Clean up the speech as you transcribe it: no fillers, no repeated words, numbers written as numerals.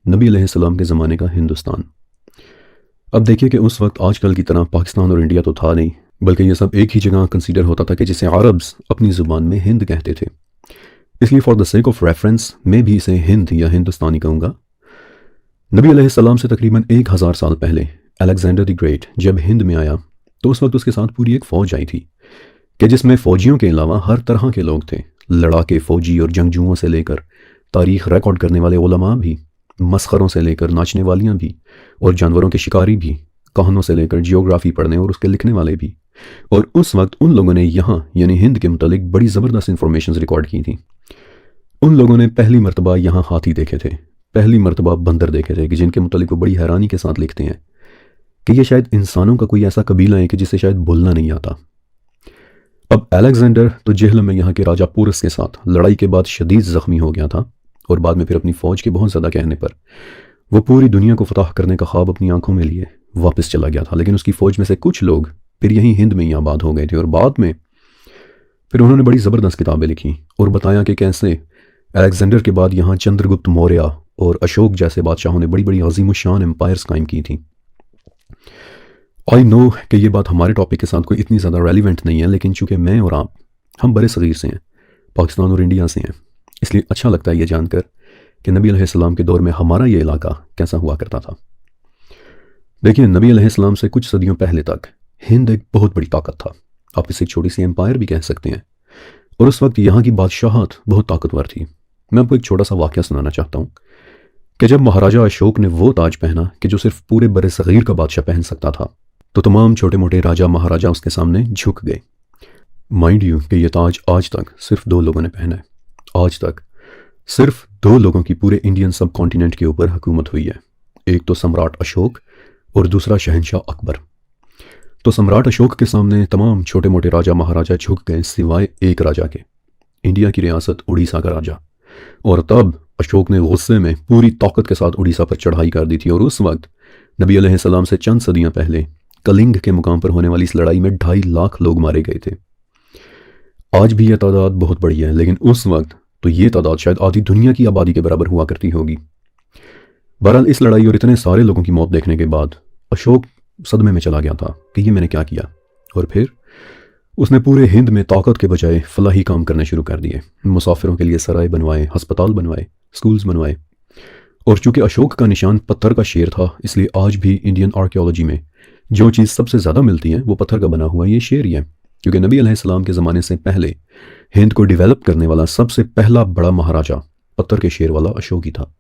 नबी अलैहिस्सलाम के ज़माने का हिंदुस्तान। अब देखिए कि उस वक्त आजकल की तरह पाकिस्तान और इंडिया तो था नहीं, बल्कि ये सब एक ही जगह कंसीडर होता था कि जिसे अरब्स अपनी ज़ुबान में हिंद कहते थे। इसलिए for the sake of reference मैं भी इसे हिंद या हिंदुस्तानी कहूँगा। नबी अलैहिस्सलाम से तकरीबन 1000 साल पहले अलेक्जेंडर द ग्रेट जब हिंद में आया तो उस वक्त उसके साथ पूरी एक फ़ौज आई थी कि जिसमें फ़ौजियों के अलावा हर तरह के लोग थे। लड़ाके फ़ौजी और जंगजुओं से लेकर तारीख़ रिकॉर्ड करने वाले उलमा भी, मस्खरों से लेकर नाचने वालियाँ भी, और जानवरों के शिकारी भी, कहानों से लेकर जियोग्राफी पढ़ने और उसके लिखने वाले भी। और उस वक्त उन लोगों ने यहाँ यानी हिंद के मुतालिक बड़ी ज़बरदस्त इंफॉर्मेशन रिकॉर्ड की थी। उन लोगों ने पहली मरतबा यहाँ हाथी देखे थे, पहली मरतबा बंदर देखे थे कि जिनके मुतालिक वो बड़ी हैरानी के साथ लिखते हैं कि ये शायद इंसानों का कोई ऐसा कबीला है कि जिसे शायद बोलना नहीं आता। अब अलेक्जेंडर तो जेहलम में यहाँ के राजा पोरस के साथ लड़ाई के बाद शदीद ज़ख्मी हो गया था और बाद में फिर अपनी फ़ौज के बहुत ज़्यादा कहने पर वो पूरी दुनिया को फतह करने का ख्वाब अपनी आंखों में लिए वापस चला गया था। लेकिन उसकी फ़ौज में से कुछ लोग फिर यहीं हिंद में ही आबाद हो गए थे और बाद में फिर उन्होंने बड़ी ज़बरदस्त किताबें लिखी और बताया कि कैसे अलेक्जेंडर के बाद यहाँ चंद्रगुप्त मौर्य और अशोक जैसे बादशाहों ने बड़ी बड़ी अज़ीमुश्शान एम्पायर्स कायम की थी। आई नो कि ये बात हमारे टॉपिक के साथ कोई इतनी ज़्यादा रेलिवेंट नहीं है, लेकिन चूँकि मैं और आप हम बड़े सग़ीर से हैं, पाकिस्तान और इंडिया से हैं, इसलिए अच्छा लगता है ये जानकर कि नबी अलैहिस्सलाम के दौर में हमारा ये इलाका कैसा हुआ करता था। देखिए, नबी अलैहिस्सलाम से कुछ सदियों पहले तक हिंद एक बहुत बड़ी ताकत था, आप इसे एक छोटी सी एम्पायर भी कह सकते हैं, और उस वक्त यहाँ की बादशाहत बहुत ताकतवर थी। मैं आपको एक छोटा सा वाक़या सुनाना चाहता हूँ कि जब महाराजा अशोक ने वो ताज पहना कि जो सिर्फ पूरे बड़े सग़ीर का बादशाह पहन सकता था, तो तमाम छोटे मोटे राजा महाराजा उसके सामने झुक गए। माइंड यू कि ये ताज आज तक सिर्फ 2 लोगों ने पहना है। आज तक सिर्फ 2 लोगों की पूरे इंडियन सब कॉन्टिनेंट के ऊपर हुकूमत हुई है, एक तो सम्राट अशोक और दूसरा शहंशाह अकबर। तो सम्राट अशोक के सामने तमाम छोटे मोटे राजा महाराजा झुक गए सिवाय एक राजा के, इंडिया की रियासत उड़ीसा का राजा। और तब अशोक ने गुस्से में पूरी ताकत के साथ उड़ीसा पर चढ़ाई कर दी थी और उस वक्त नबी अलैहिस्सलाम से चंद सदियां पहले कलिंग के मुकाम पर होने वाली इस लड़ाई में 2.5 लाख लोग मारे गए थे। आज भी यह तादाद बहुत बड़ी है, लेकिन उस वक्त तो ये तादाद शायद आधी दुनिया की आबादी के बराबर हुआ करती होगी। बहरहाल इस लड़ाई और इतने सारे लोगों की मौत देखने के बाद अशोक सदमे में चला गया था कि ये मैंने क्या किया, और फिर उसने पूरे हिंद में ताकत के बजाय फलाही काम करने शुरू कर दिए। मुसाफिरों के लिए सराय बनवाए, हस्पताल बनवाए, स्कूल्स बनवाए। और चूंकि अशोक का निशान पत्थर का शेर था, इसलिए आज भी इंडियन आर्कियोलॉजी में जो चीज़ सबसे ज़्यादा मिलती है वो पत्थर का बना हुआ ये शेर ही है, क्योंकि नबी अलैहिस्सलाम के ज़माने से पहले हिंद को डेवलप करने वाला सबसे पहला बड़ा महाराजा पत्थर के शेर वाला अशोक ही था।